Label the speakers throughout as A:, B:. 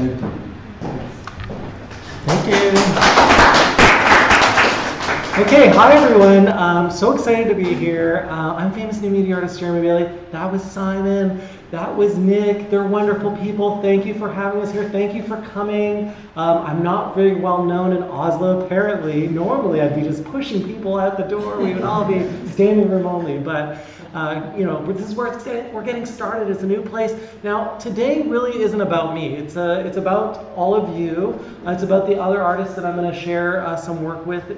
A: Thank you.
B: Thank you. Okay, hi everyone. I'm so excited to be here. I'm famous new media artist Jeremy Bailey. That was Simon. That was Nick. They're wonderful people. Thank you for having us here. Thank you for coming. I'm not very well known in Oslo, apparently. Normally I'd be just pushing people out the door. We would all be standing room only. But this is where we're getting started. It's a new place. Now, today really isn't about me. It's about all of you. It's about the other artists that I'm going to share some work with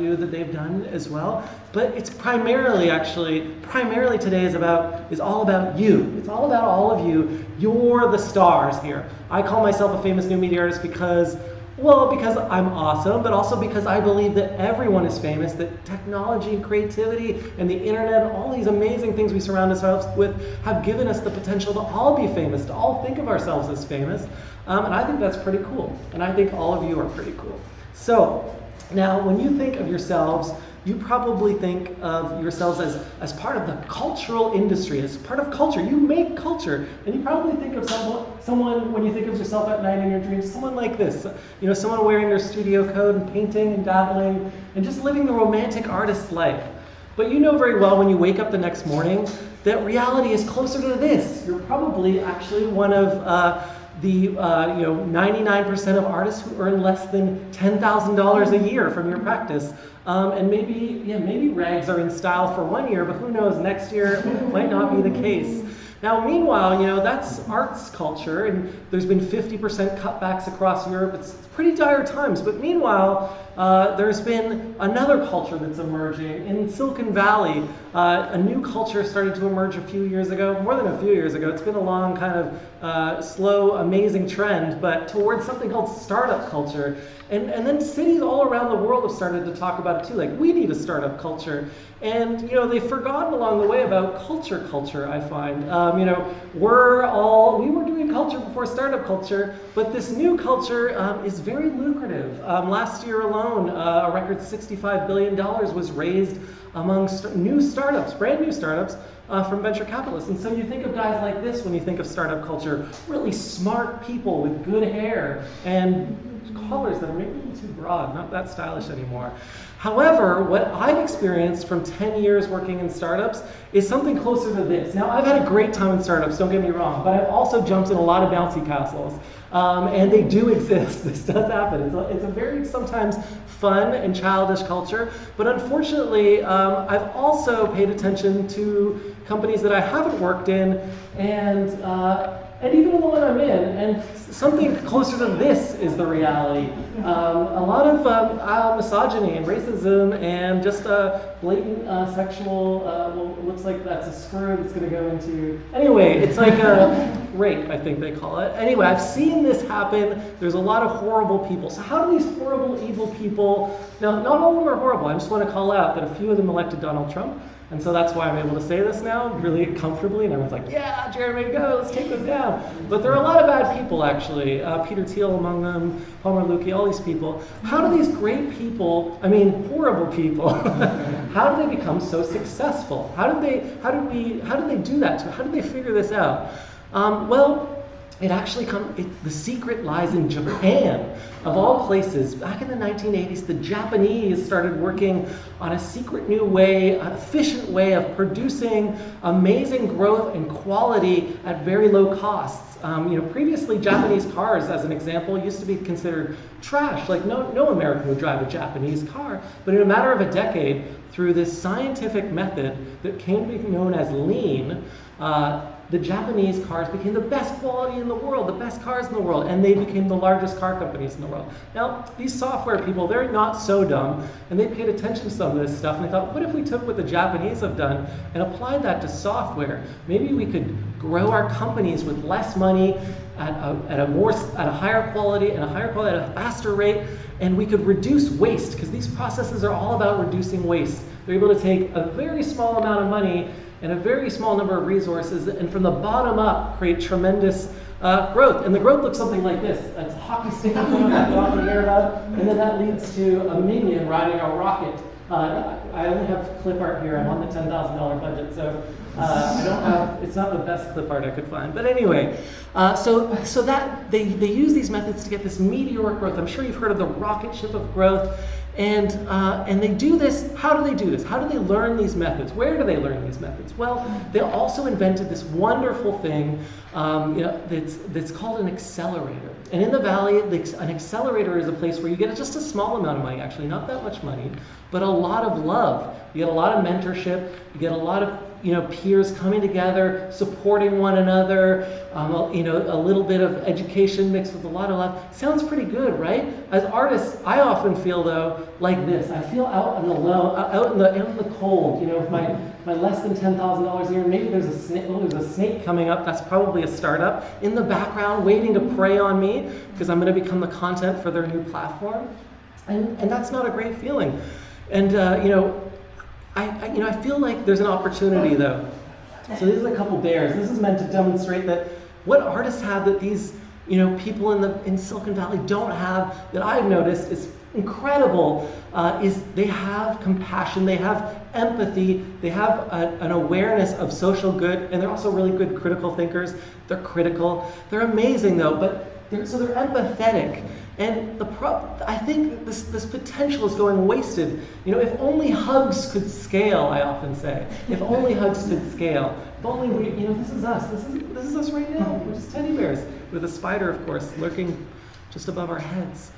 B: you that they've done as well. But it's primarily today is all about you. It's all about all of you. You're the stars here. I call myself a famous new media artist because I'm awesome, but also because I believe that everyone is famous, that technology and creativity and the internet and all these amazing things we surround ourselves with have given us the potential to all be famous, to all think of ourselves as famous. And I think that's pretty cool. And I think all of you are pretty cool. So now when you think of yourselves, you probably think of yourselves as part of the cultural industry, as part of culture. You make culture. And you probably think of someone when you think of yourself at night in your dreams, someone like this. Someone wearing their studio coat and painting and dabbling and just living the romantic artist's life. But you know very well when you wake up the next morning that reality is closer to this. You're probably actually one of the 99% of artists who earn less than $10,000 a year from your practice. And maybe rags are in style for 1 year, but who knows, next year it might not be the case. Now, meanwhile, that's arts culture, and there's been 50% cutbacks across Europe. It's pretty dire times, but meanwhile, there's been another culture that's emerging. In Silicon Valley, a new culture started to emerge a few years ago, more than a few years ago. It's been a long kind of slow, amazing trend, but towards something called startup culture. And then cities all around the world have started to talk about it too, like we need a startup culture. And they've forgotten along the way about culture, I find. We were doing culture before startup culture, but this new culture is very lucrative. Last year alone, a record $65 billion was raised among new startups, brand new startups, from venture capitalists. And so you think of guys like this when you think of startup culture, really smart people with good hair and collars that are maybe a little too broad, not that stylish anymore. However, what I've experienced from 10 years working in startups is something closer to this. Now, I've had a great time in startups, don't get me wrong, but I've also jumped in a lot of bouncy castles. And they do exist. This does happen. It's a very sometimes fun and childish culture, but unfortunately, I've also paid attention to companies that I haven't worked in, and even the one I'm in, and something closer to this is the reality. A lot of misogyny and racism and just blatant sexual, it looks like that's a screw that's going to go into, anyway, it's like a rape, I think they call it. Anyway, I've seen this happen. There's a lot of horrible people. So how do these horrible, evil people, now not all of them are horrible, I just want to call out that a few of them elected Donald Trump. And so that's why I'm able to say this now, really comfortably, and everyone's like, yeah, Jeremy, go, let's take them down. But there are a lot of bad people, actually. Peter Thiel among them, Palmer Luckey, all these people. How do these great people, horrible people, how do they become so successful? How did they do that? How did they figure this out? The secret lies in Japan, of all places. Back in the 1980s, the Japanese started working on a secret new way, an efficient way of producing amazing growth and quality at very low costs. Previously, Japanese cars, as an example, used to be considered trash. Like no American would drive a Japanese car. But in a matter of a decade, through this scientific method that came to be known as lean, the Japanese cars became the best quality in the world, the best cars in the world, and they became the largest car companies in the world. Now, these software people, they're not so dumb, and they paid attention to some of this stuff, and they thought, what if we took what the Japanese have done and applied that to software? Maybe we could grow our companies with less money at a higher quality at a faster rate, and we could reduce waste, because these processes are all about reducing waste. They're able to take a very small amount of money and a very small number of resources, and from the bottom up, create tremendous growth. And the growth looks something like this. That's a hockey stick that you often hear about, and then that leads to a minion riding a rocket I only have clip art here. I'm on the $10,000 budget, so I don't have. It's not the best clip art I could find. But anyway, so that they use these methods to get this meteoric growth. I'm sure you've heard of the rocket ship of growth. And they do this. How do they do this? How do they learn these methods? Where do they learn these methods? Well, they also invented this wonderful thing, that's called an accelerator. And in the Valley, an accelerator is a place where you get just a small amount of money, actually, not that much money, but a lot of love. You get a lot of mentorship. You get a lot of peers coming together, supporting one another, a little bit of education mixed with a lot of love. Sounds pretty good, right? As artists, I often feel, though, like this. I feel out in the cold, with my less than $10,000 a year. Maybe there's a snake coming up. That's probably a startup in the background waiting to prey on me because I'm going to become the content for their new platform. And that's not a great feeling. And, I feel like there's an opportunity, though. So this is a couple bears. This is meant to demonstrate that what artists have that these, people in Silicon Valley don't have, that I've noticed is incredible, is they have compassion, they have empathy, they have an awareness of social good, and they're also really good critical thinkers. They're critical. They're amazing, though, but they're empathetic. And I think this potential is going wasted. If only hugs could scale, I often say. If only hugs could scale. If only this is us. This is us right now. We're just teddy bears with a spider, of course, lurking just above our heads.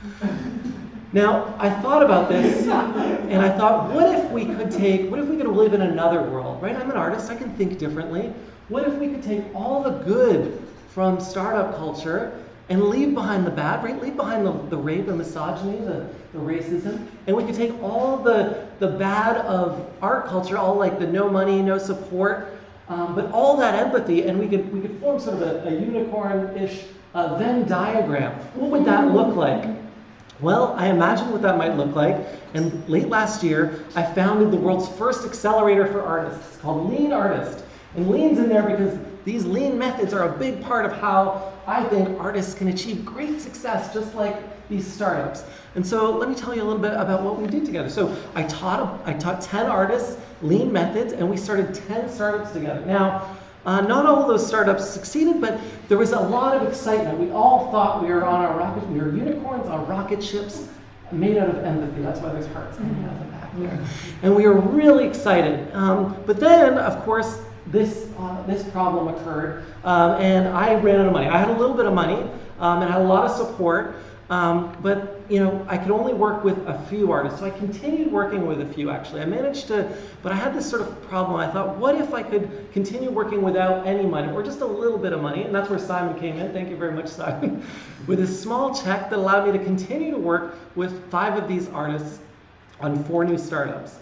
B: Now, I thought about this, and I thought, what if we could live in another world, right? I'm an artist. I can think differently. What if we could take all the good from startup culture and leave behind the bad, right? Leave behind the rape, the misogyny, the racism, and we could take all the bad of art culture, all like the no money, no support, but all that empathy, and we could form sort of a unicorn-ish Venn diagram. What would that look like? Well, I imagine what that might look like, and late last year, I founded the world's first accelerator for artists. It's called Lean Artist, and Lean's in there because these lean methods are a big part of how I think artists can achieve great success, just like these startups. And so let me tell you a little bit about what we did together. So I taught 10 artists lean methods, and we started 10 startups together. Now, not all of those startups succeeded, but there was a lot of excitement. We all thought we were we were unicorns on rocket ships made out of empathy. That's why there's hearts hanging out the back there. And we were really excited. But then, of course, this problem occurred, and I ran out of money. I had a little bit of money, and I had a lot of support, but I could only work with a few artists. So I continued working with a few, actually. I managed to, but I had this sort of problem. I thought, what if I could continue working without any money, or just a little bit of money? And that's where Simon came in. Thank you very much, Simon. With a small check that allowed me to continue to work with 5 of these artists on 4 new startups.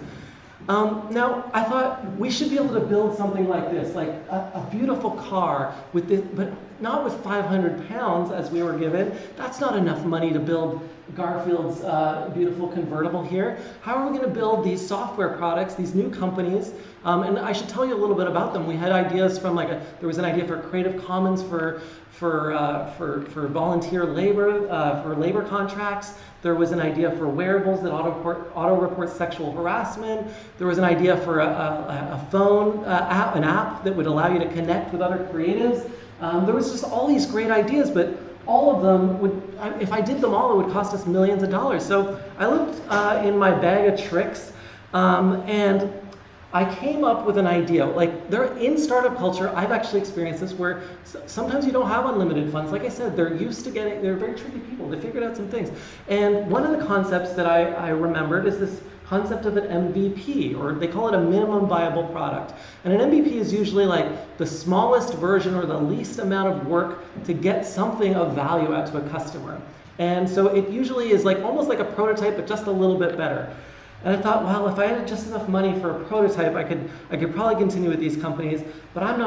B: Now, I thought we should be able to build something like this, like a beautiful car with this, but not with 500 pounds as we were given. That's not enough money to build Garfield's beautiful convertible here. How are we going to build these software products, these new companies? And I should tell you a little bit about them. We had ideas from there was an idea for Creative Commons for volunteer labor, for labor contracts. There was an idea for wearables that auto-report sexual harassment. There was an idea for a phone app, an app that would allow you to connect with other creatives. There was just all these great ideas, but all of them if I did them all, it would cost us millions of dollars. So I looked in my bag of tricks, and I came up with an idea. In startup culture, I've actually experienced this where sometimes you don't have unlimited funds. Like I said, they're very tricky people. They figured out some things. And one of the concepts that I remembered is this concept of an MVP, or they call it a minimum viable product. And an MVP is usually like the smallest version or the least amount of work to get something of value out to a customer. And so it usually is almost like a prototype, but just a little bit better. And I thought, well, if I had just enough money for a prototype, I could probably continue with these companies. But I'm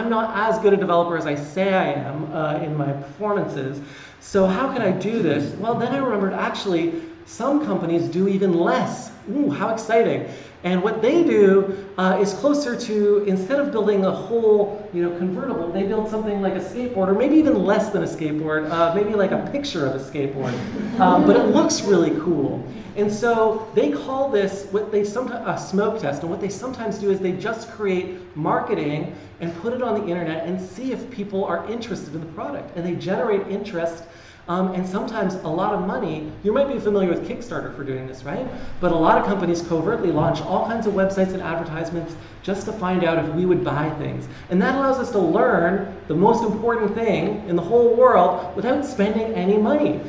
B: not as good a developer as I say I am in my performances. So how can I do this? Well, then I remembered actually Some companies do even less. Ooh, how exciting. And what they do is closer to, instead of building a whole, convertible, they build something like a skateboard, or maybe even less than a skateboard, maybe like a picture of a skateboard. But it looks really cool. And so they call this what they sometimes a smoke test. And what they sometimes do is they just create marketing and put it on the internet and see if people are interested in the product. And they generate interest. And sometimes a lot of money. You might be familiar with Kickstarter for doing this, right? But a lot of companies covertly launch all kinds of websites and advertisements just to find out if we would buy things. And that allows us to learn the most important thing in the whole world without spending any money.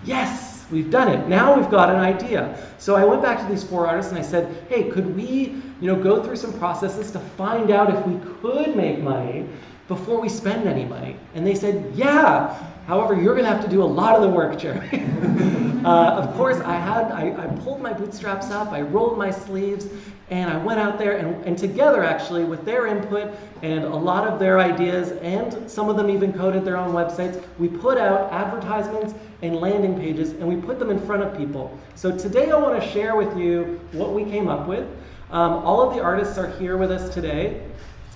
B: Yes, we've done it. Now we've got an idea. So I went back to these 4 artists and I said, hey, could we go through some processes to find out if we could make money before we spend any money? And they said, yeah. However, you're going to have to do a lot of the work, Jeremy. Of course, I pulled my bootstraps up, I rolled my sleeves, and I went out there, and together, actually, with their input and a lot of their ideas, and some of them even coded their own websites, we put out advertisements and landing pages, and we put them in front of people. So today I want to share with you what we came up with. All of the artists are here with us today.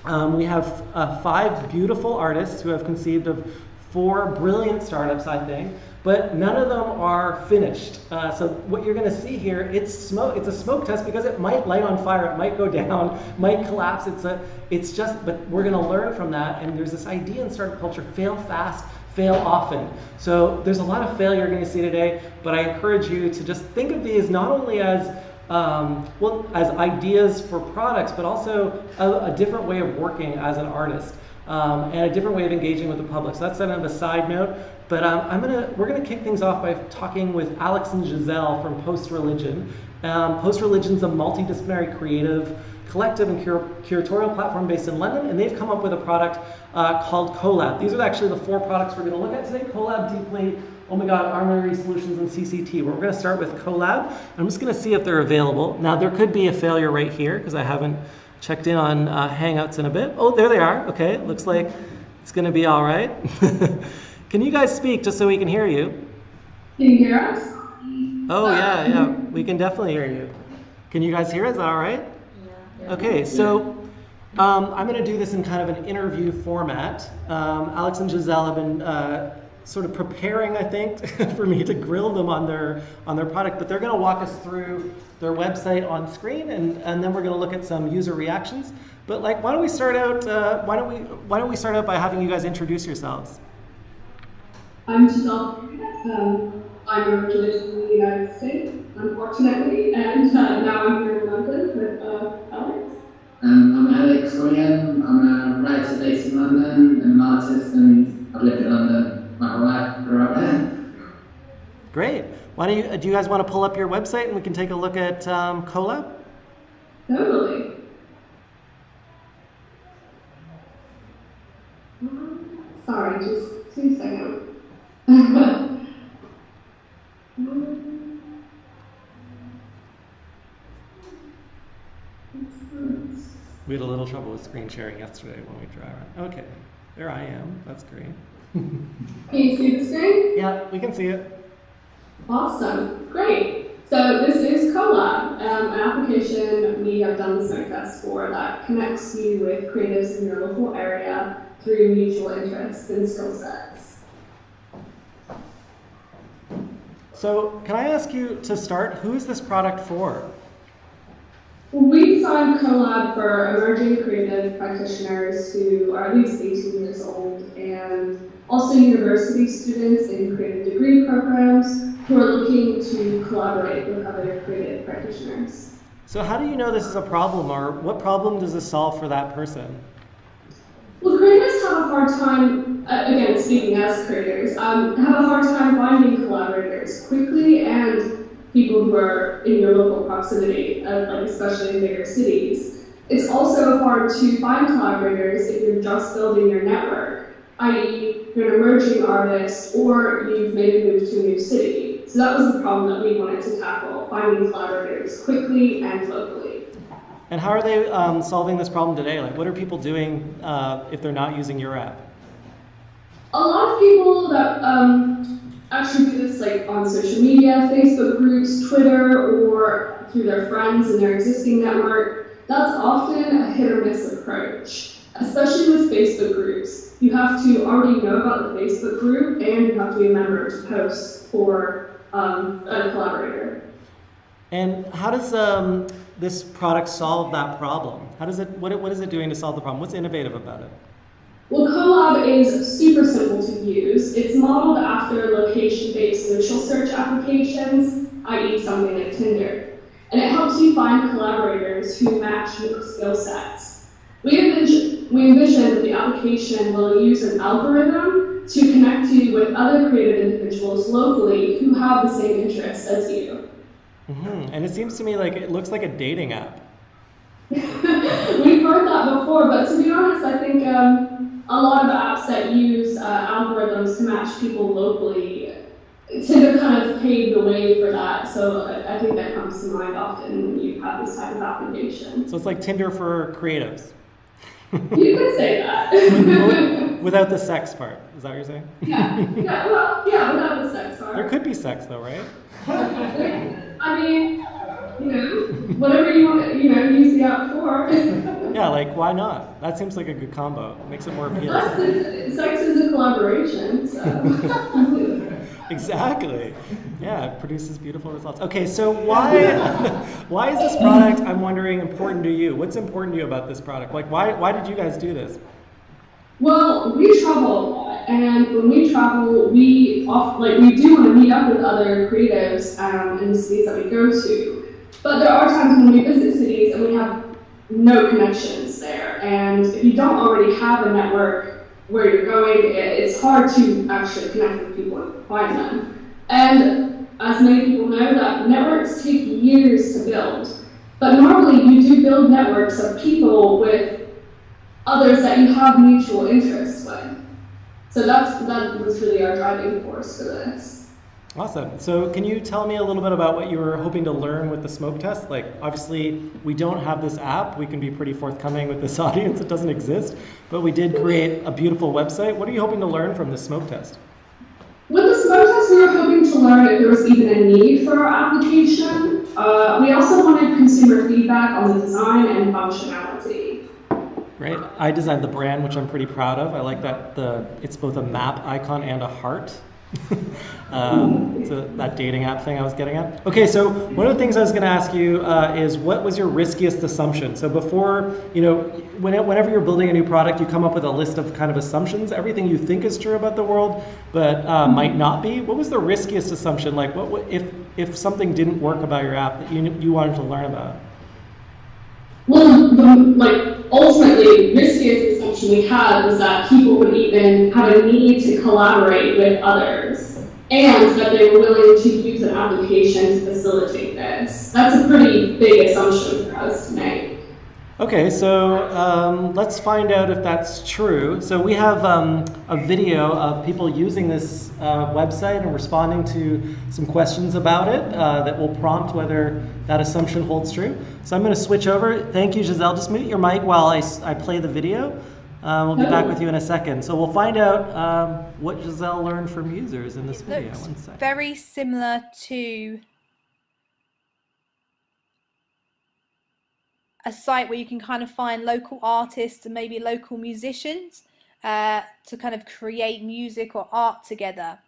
B: We have 5 beautiful artists who have conceived of 4 brilliant startups, I think, but none of them are finished. So what you're going to see here, it's a smoke test because it might light on fire, it might go down, might collapse. But we're going to learn from that. And there's this idea in startup culture: fail fast, fail often. So there's a lot of failure you're going to see today, but I encourage you to just think of these not only as as ideas for products, but also a different way of working as an artist. And a different way of engaging with the public. So that's kind of a side note. But we're gonna kick things off by talking with Alex and Giselle from Post Religion. Post Religion's a multidisciplinary creative collective and curatorial platform based in London, and they've come up with a product called Collab. These are actually the 4 products we're gonna look at today: Collab, Deeply, oh my God, Armory Solutions, and CCT. We're gonna start with Collab. I'm just gonna see if they're available. Now there could be a failure right here because I haven't checked in on Hangouts in a bit. Oh, there they are. Okay, looks like it's going to be all right. Can you guys speak just so we can hear you?
A: Can you hear us?
B: Oh, yeah, we can definitely hear you. Can you guys hear us? Is that all right? Yeah. Okay, so I'm going to do this in kind of an interview format. Alex and Giselle have been sort of preparing, I think, for me to grill them on their product, but they're going to walk us through their website on screen, and then we're going to look at some user reactions. But why don't we start out? Why don't we start out by having you guys introduce yourselves?
A: I'm Giselle. I'm originally from the United States, unfortunately, and now I'm here in London with Alex.
C: I'm Alex William. I'm a writer based in London and an artist, and I've lived in London my whole life, grew up there.
B: Great. Why do you guys want to pull up your website and we can take a look at Collab?
A: Totally. Sorry, just 2 seconds.
B: We had a little trouble with screen sharing yesterday when we tried. Okay, there I am. That's great.
A: Can you see the screen?
B: Yeah, we can see it.
A: Awesome, great. So this is Collab, an application we have done the smoke test for that connects you with creatives in your local area through mutual interests and skill sets.
B: So can I ask you to start, who is this product for?
A: We designed Collab for emerging creative practitioners who are at least 18 years old, and also university students in creative degree programs who are looking to collaborate with other creative practitioners.
B: So how do you know this is a problem, or what problem does this solve for that person?
A: Well, creators have a hard time, again, speaking as creators, have a hard time finding collaborators quickly and people who are in your local proximity, especially in bigger cities. It's also hard to find collaborators if you're just building your network, i.e. you're an emerging artist or you've maybe moved to a new city. So that was the problem that we wanted to tackle, finding collaborators quickly and locally.
B: And how are they solving this problem today? What are people doing if they're not using your app?
A: A lot of people that actually do this like on social media, Facebook groups, Twitter, or through their friends and their existing network, that's often a hit or miss approach. Especially with Facebook groups, you have to already know about the Facebook group and you have to be a member to post for a collaborator.
B: And how does this product solve that problem? How does it? What is it doing to solve the problem? What's innovative about it?
A: Well, Colab is super simple to use. It's modeled after location-based social search applications, i.e. something like Tinder. And it helps you find collaborators who match your skill sets. We envision that the application will use an algorithm to connect you with other creative individuals locally who have the same interests as you.
B: Mm-hmm. And it seems to me like it looks like a dating app.
A: We've heard that before, but to be honest, I think a lot of apps that use algorithms to match people locally Tinder kind of paved the way for that. So I think that comes to mind often when you have this type of application.
B: So it's like Tinder for creatives.
A: You could say that.
B: Without the sex part. Is that what you're saying?
A: Yeah, without the sex part.
B: There could be sex though, right?
A: I mean, whatever you want to, use the app for.
B: Yeah, like why not? That seems like a good combo. It makes it more appealing.
A: Sex is a collaboration, so.
B: Exactly. Yeah, it produces beautiful results. Okay, so why is this product, I'm wondering, important to you? What's important to you about this product? Like, why did you guys do this?
A: Well, we travel a lot, and when we travel, we do want to meet up with other creatives in the cities that we go to. But there are times when we visit cities and we have no connections there, and if you don't already have a network where you're going, it's hard to actually connect with people and find them. And as many people know, that networks take years to build. But normally you do build networks of people with others that you have mutual interests with. So that was really our driving force for this.
B: Awesome. So can you tell me a little bit about what you were hoping to learn with the smoke test? Like, obviously, we don't have this app. We can be pretty forthcoming with this audience. It doesn't exist. But we did create a beautiful website. What are you hoping to learn from the smoke test?
A: With the smoke test, we were hoping to learn if there was even a need for our application. We also wanted consumer feedback on the design and functionality.
B: Great. I designed the brand, which I'm pretty proud of. I like that it's both a map icon and a heart. So that dating app thing I was getting at. Okay, so one of the things I was going to ask you is what was your riskiest assumption? So before, whenever you're building a new product, you come up with a list of kind of assumptions, everything you think is true about the world, but might not be. What was the riskiest assumption? Like, what if something didn't work about your app that you wanted to learn about?
A: Well, ultimately, riskiest assumption we had was that people would even have a need to collaborate with others, and that they were willing to use an application to facilitate this. That's a pretty big assumption for us to make.
B: Okay, so let's find out if that's true. So we have a video of people using this website and responding to some questions about it that will prompt whether that assumption holds true. So I'm going to switch over. Thank you, Giselle. Just mute your mic while I play the video. We'll be back with you in a second. So we'll find out what Giselle learned from users in this video.
D: Looks
B: one second.
D: very similar to a site where you can kind of find local artists and maybe local musicians to kind of create music or art together.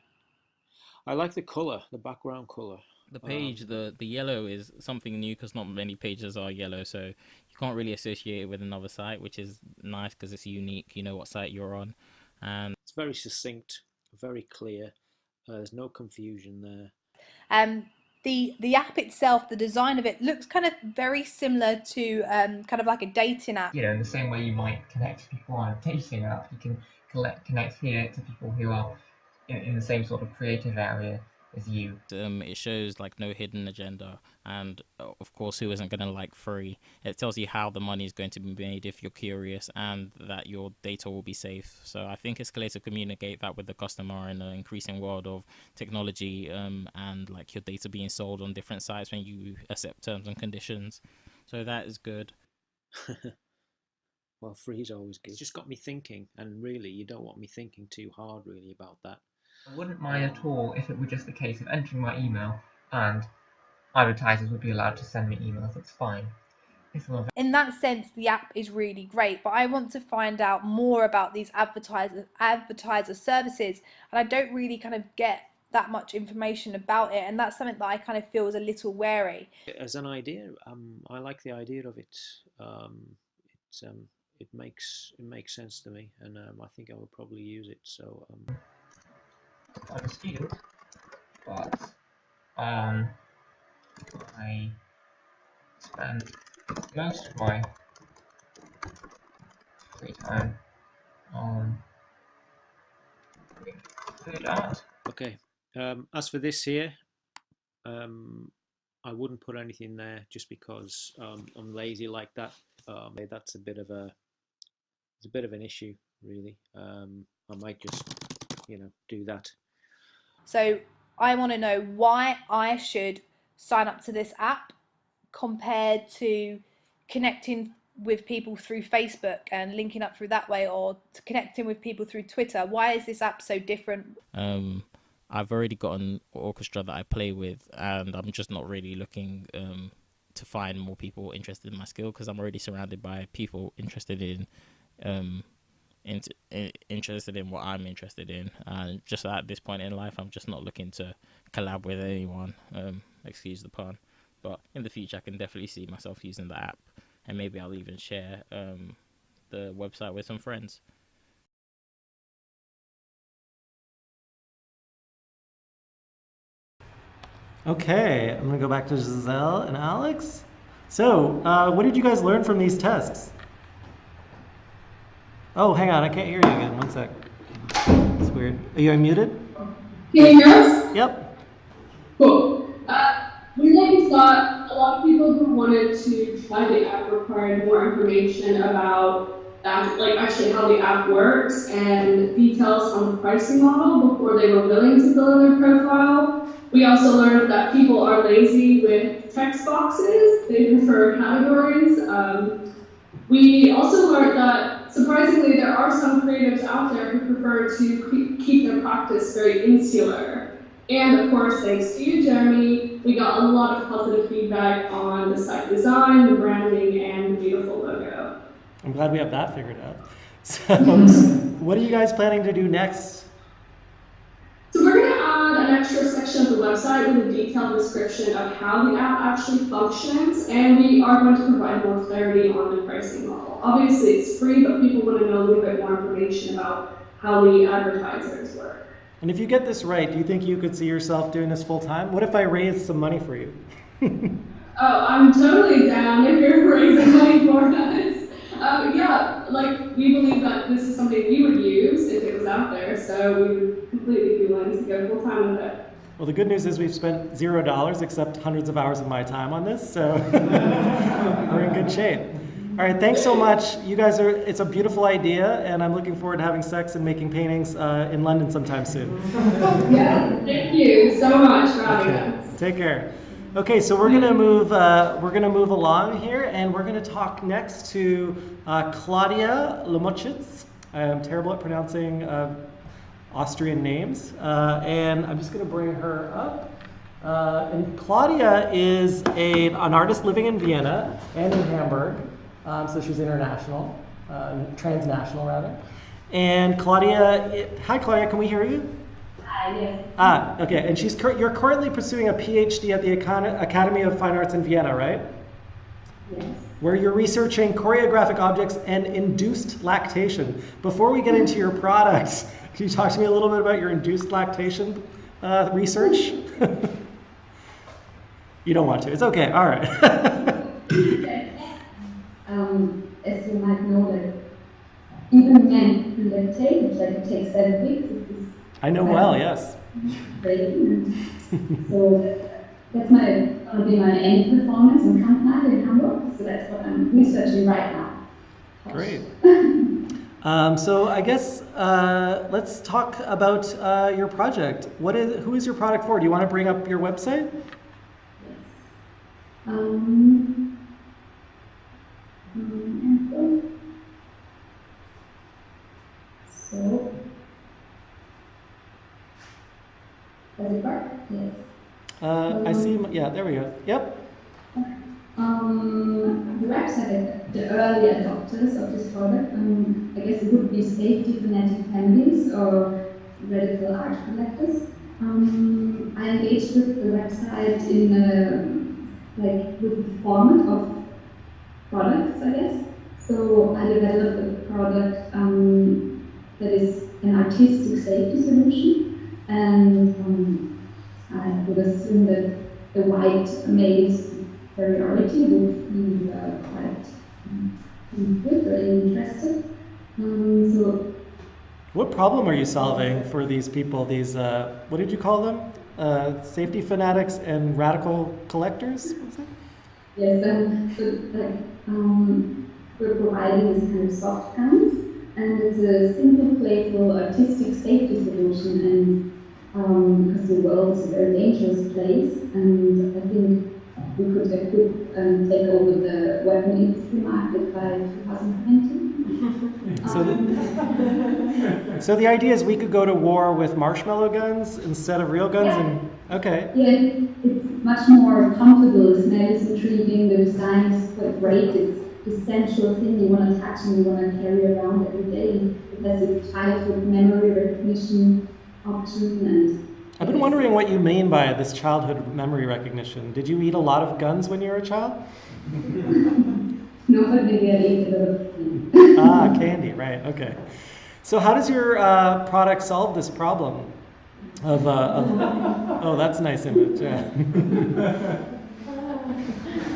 E: I like the color, the background color.
F: The page, the yellow is something new because not many pages are yellow, so you can't really associate it with another site, which is nice because it's unique. You know what site you're on, and
E: it's very succinct, very clear. There's no confusion there.
D: The app itself, the design of it looks kind of very similar to kind of like a dating app.
G: In the same way you might connect people on a dating app, you can connect here to people who are in the same sort of creative area as you.
F: It shows like no hidden agenda, and of course, who isn't going to like free? It tells you how the money is going to be made if you're curious, and that your data will be safe. So I think it's clear to communicate that with the customer in an increasing world of technology, and like your data being sold on different sites when you accept terms and conditions. So that is good.
E: Well, free is always good. It's just got me thinking, and really, you don't want me thinking too hard really about that.
G: I wouldn't mind at all if it were just a case of entering my email and advertisers would be allowed to send me emails. That's fine.
D: In that sense, the app is really great, but I want to find out more about these advertiser services, and I don't really kind of get that much information about it, and that's something that I kind of feel is a little wary.
E: As an idea, I like the idea of it. It makes sense to me, and I think I would probably use it. So
G: on a student, but I spend most of my free time on food art.
E: Okay. As for this here, I wouldn't put anything there just because I'm lazy like that. That's a bit of an issue, really. I might just, do that.
D: So I want to know why I should sign up to this app compared to connecting with people through Facebook and linking up through that way, or to connecting with people through Twitter. Why is this app so different?
F: I've already got an orchestra that I play with, and I'm just not really looking to find more people interested in my skill, because I'm already surrounded by people interested in what I'm interested in. And just at this point in life, I'm just not looking to collab with anyone. Excuse the pun, but in the future, I can definitely see myself using the app, and maybe I'll even share the website with some friends.
B: Okay, I'm gonna go back to Giselle and Alex. So, what did you guys learn from these tests? Oh, hang on, I can't hear you again. One sec. It's weird. Are you unmuted?
A: Can you hear us?
B: Yep.
A: Cool. We noticed that a lot of people who wanted to try the app required more information about actually how the app works and details on the pricing model before they were willing to fill in their profile. We also learned that people are lazy with text boxes. They prefer categories. We also learned that, surprisingly, there are some creatives out there who prefer to keep their practice very insular. And of course, thanks to you, Jeremy, we got a lot of positive feedback on the site design, the branding, and the beautiful logo.
B: I'm glad we have that figured out. So, what are you guys planning to do next?
A: So we're going to add an extra section of the website with a detailed description of how the app actually functions, and we are going to provide more clarity on the pricing model. Obviously, it's free, but people want to know a little bit more information about how the advertisers work.
B: And if you get this right, do you think you could see yourself doing this full time? What if I raised some money for you?
A: Oh, I'm totally down if you're raising money for us. Yeah, we believe that this is something we would use if it was out there, so we would completely be willing to go full time with it.
B: Well, the good news is we've spent $0 except hundreds of hours of my time on this, so we're in good shape. All right, thanks so much. You guys it's a beautiful idea, and I'm looking forward to having sex and making paintings in London sometime soon.
A: Yeah, thank you so much for having us.
B: Take care. Okay, so we're gonna move along here, and we're gonna talk next to Claudia Lomoschitz. I'm terrible at pronouncing Austrian names, and I'm just gonna bring her up. And Claudia is an artist living in Vienna and in Hamburg, so she's international, transnational rather. And Claudia, hi Claudia, can we hear you?
H: Yes.
B: Okay, and you're currently pursuing a PhD at the Academy of Fine Arts in Vienna, right?
H: Yes.
B: Where you're researching choreographic objects and induced lactation. Before we get into your products, can you talk to me a little bit about your induced lactation research? You don't want to, it's okay, all right.
H: As you might know, that even men who lactate, which it takes 7 weeks,
B: I know well, yes.
H: So that's gonna be my end performance on Kampfnight in Hamburg. So that's what I'm researching right now.
B: Great. So I guess let's talk about your project. Who is your product for? Do you want to bring up your website?
H: So Does it work? Yes.
B: I see. Yeah, there we go. Yep.
H: The website, the early adopters of this product, I guess it would be safety fanatic families or radical art collectors. I engaged with the website in with the format of products, I guess. So I developed a product that is an artistic safety solution, and I would assume that the white male superiority would be quite good or interested. So
B: what problem are you solving for these people? These what did you call them? Safety fanatics and radical collectors?
H: yes, we're providing this kind of soft guns, and it's a simple, playful, artistic safety solution. And because the world is a very dangerous place, and I think we could equip and take over the weapon industry market by 2020.
B: So the idea is we could go to war with marshmallow guns instead of real guns,
H: yeah.
B: And okay.
H: Yeah, it's much more comfortable. The smell is intriguing. The design is quite great. It's the sensual thing you want to touch and you want to carry around every day. It has a childhood memory recognition option. And
B: I've been wondering what you mean by this childhood memory recognition. Did you eat a lot of guns when you were a child?
H: No, but maybe I ate a lot of candy.
B: Candy, right? Okay. So how does your product solve this problem of oh, that's a nice image. Yeah.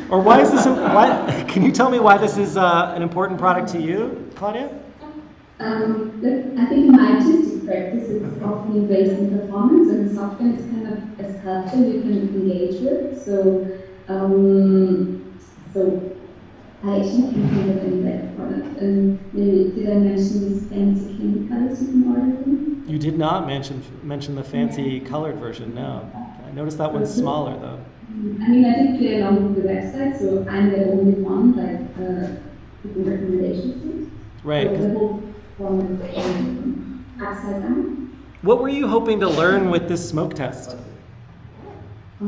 B: Or why is this? Can you tell me why this is an important product to you, Claudia?
H: I think in my artistic practice, it's often based in performance, and software is kind of a sculpture you can engage with. So I actually can think of any better product. And maybe did I mention these fancy chemicals you can order them?
B: You did not mention the fancy colored version. No, I noticed that one's smaller though.
H: I mean, I did play along with the website, so I'm the only one with the recommendations.
B: Right.
H: So the whole form is upside down.
B: What were you hoping to learn with this smoke test?
H: I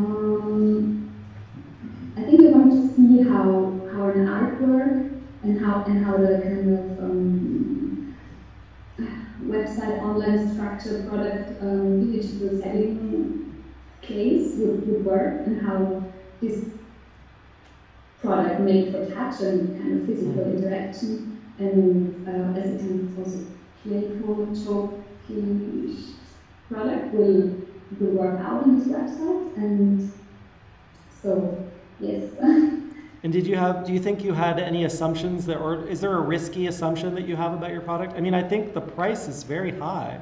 H: think I want to see how an artwork and how the kind of website online structure product digital setting case would work, and how this product made for touch and kind of physical interaction, and as a kind of also playful, choky product will work out on this website. And so yes.
B: And do you think you had any assumptions or is there a risky assumption that you have about your product? I mean, I think the price is very high.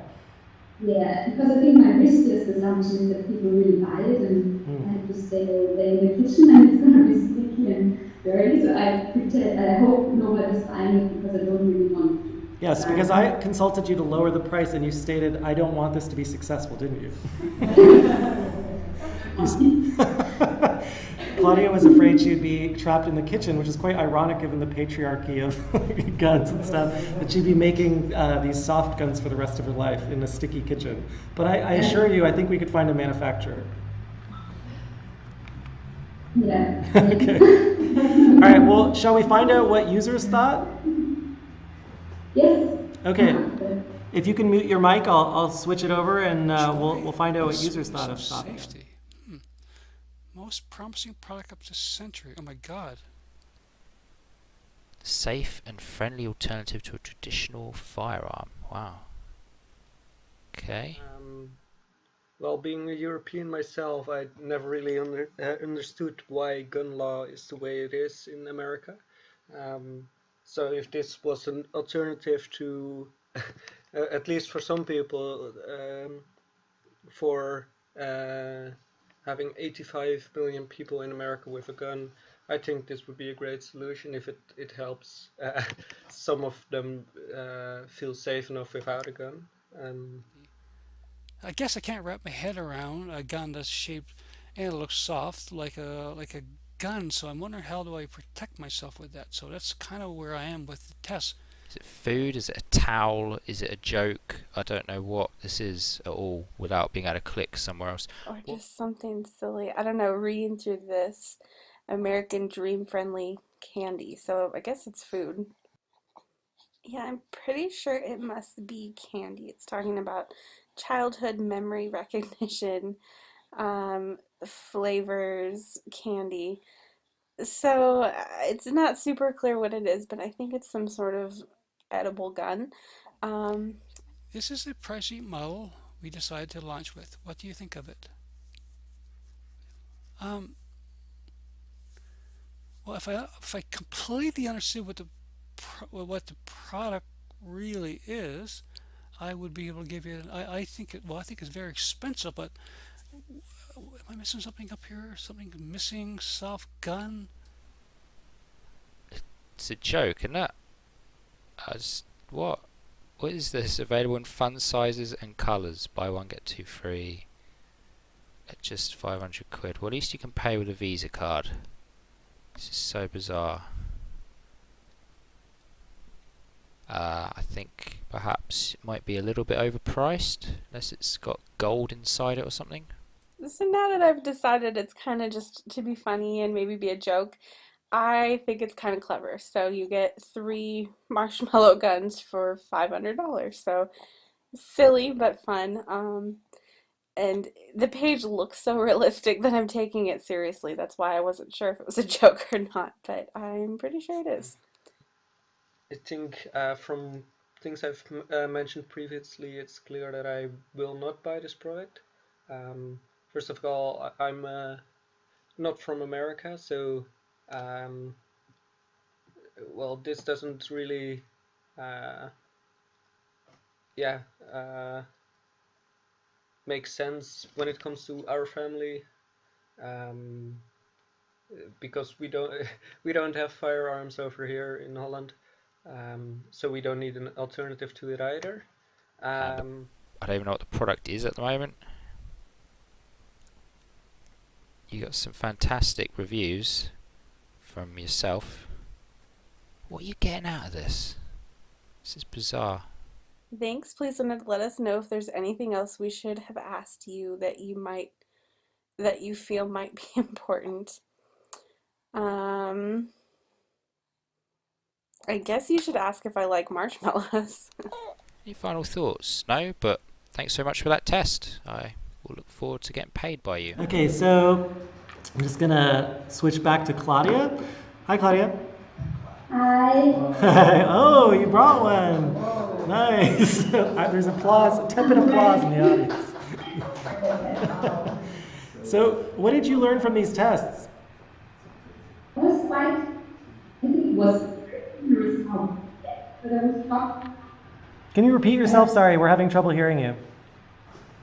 H: Yeah, because I think my riskiest assumption is that people really buy it, and I have to stay all day in the kitchen and it's going to be sticky and dirty. So I hope nobody's buying it because I don't really want to.
B: Yes, because I consulted you to lower the price and you stated, I don't want this to be successful, didn't you? Claudia was afraid she'd be trapped in the kitchen, which is quite ironic given the patriarchy of guns and stuff, that she'd be making these soft guns for the rest of her life in a sticky kitchen. But I assure you, I think we could find a manufacturer.
H: Yeah.
B: Okay. All right, well, shall we find out what users thought?
H: Yes.
B: Okay. If you can mute your mic, I'll switch it over and we'll find out what users thought of safety.
I: Most promising product of this century. Oh my god.
J: Safe and friendly alternative to a traditional firearm. Wow. Okay.
K: Well, being a European myself, I never really understood why gun law is the way it is in America. So if this was an alternative to, at least for some people, for having 85 million people in America with a gun, I think this would be a great solution if it helps some of them feel safe enough without a gun.
I: I guess I can't wrap my head around a gun that's shaped and it looks soft like a gun. So I'm wondering, how do I protect myself with that? So that's kind of where I am with the test.
J: Is it food? Is it a towel? Is it a joke? I don't know what this is at all without being able to click somewhere else.
L: Or just something silly. I don't know, reading through this American Dream Friendly candy. So I guess it's food. Yeah, I'm pretty sure it must be candy. It's talking about childhood memory recognition, flavors, candy. So it's not super clear what it is, but I think it's some sort of edible gun. Um,
I: This is a pricey model we decided to launch with. What do you think of it? Um, well, if I completely understood what the product really is, I would be able to give you. I think I think it's very expensive, but am I missing something up here? Something missing? Soft gun?
J: It's a joke, isn't it? What? What is this? Available in fun sizes and colours. Buy one get two free. At just 500 quid. Well, at least you can pay with a Visa card. This is so bizarre. I think perhaps it might be a little bit overpriced, unless it's got gold inside it or something.
L: so now that I've decided it's kind of just to be funny and maybe be a joke, I think it's kind of clever. So you get 3 marshmallow guns for $500. So silly but fun. And the page looks so realistic that I'm taking it seriously. That's why I wasn't sure if it was a joke or not, but I'm pretty sure it is.
K: I think from things I've mentioned previously, it's clear that I will not buy this product. First of all, I'm not from America, so well, this doesn't really, make sense when it comes to our family, because we don't we don't have firearms over here in Holland, so we don't need an alternative to it either.
J: I don't even know what the product is at the moment. You got some fantastic reviews from yourself. What are you getting out of this? This is bizarre.
L: Thanks. Please let us know if there's anything else we should have asked you that you feel might be important. I guess you should ask if I like marshmallows.
J: Any final thoughts? No, but thanks so much for that test. I will look forward to getting paid by you.
B: Okay, so I'm just gonna switch back to Claudia. Hi, Claudia.
H: Hi.
B: Oh, you brought one. Nice. There's applause, tepid applause in the audience. So, what did you learn from these tests?
H: It was quite, I think it was how, but I was shocked.
B: Can you repeat yourself? Sorry, we're having trouble hearing you.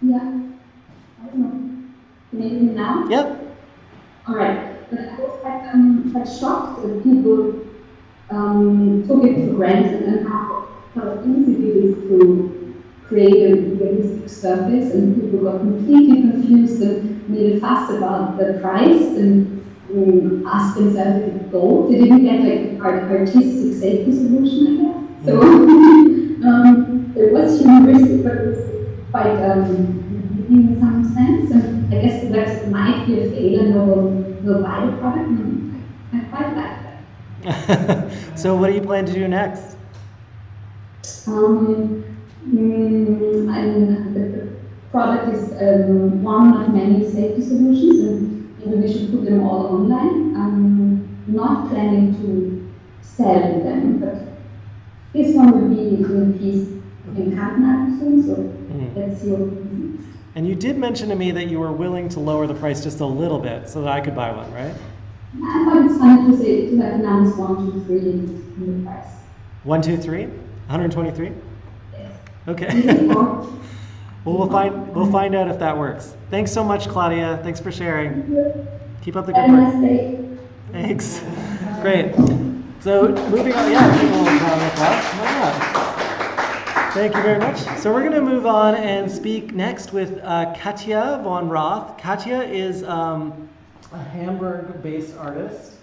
H: Yeah, I don't know. Can you hear me now?
B: Yep.
H: All right, but I was quite shocked that people took it for granted and how easy it is to create a realistic surface, and people got completely confused and made a fuss about the price and asked themselves if it's gold. They didn't get like an artistic safety solution, I guess. So it was humoristic, but it was quite in some sense. And I guess the website might be a fail and no one will buy the product. And I quite like that.
B: So what do you plan to do next?
H: The product is one of many safety solutions, and maybe we should put them all online. I'm not planning to sell them, but this one will be in a piece in Canada soon, so let's see what happens.
B: And you did mention to me that you were willing to lower the price just a little bit so that I could buy one, right?
H: I thought it's funny to have announced 1, 2, 3 in the price.
B: 1, 2, 3? 123?
H: Yes.
B: Okay. Well, we'll find out if that works. Thanks so much, Claudia. Thanks for sharing. Keep up the good work. Thanks. Great. So moving on, yeah, give a little round of applause. Why not? Thank you very much. So we're going to move on and speak next with Kathia Von Roth. Kathia is a Hamburg-based artist,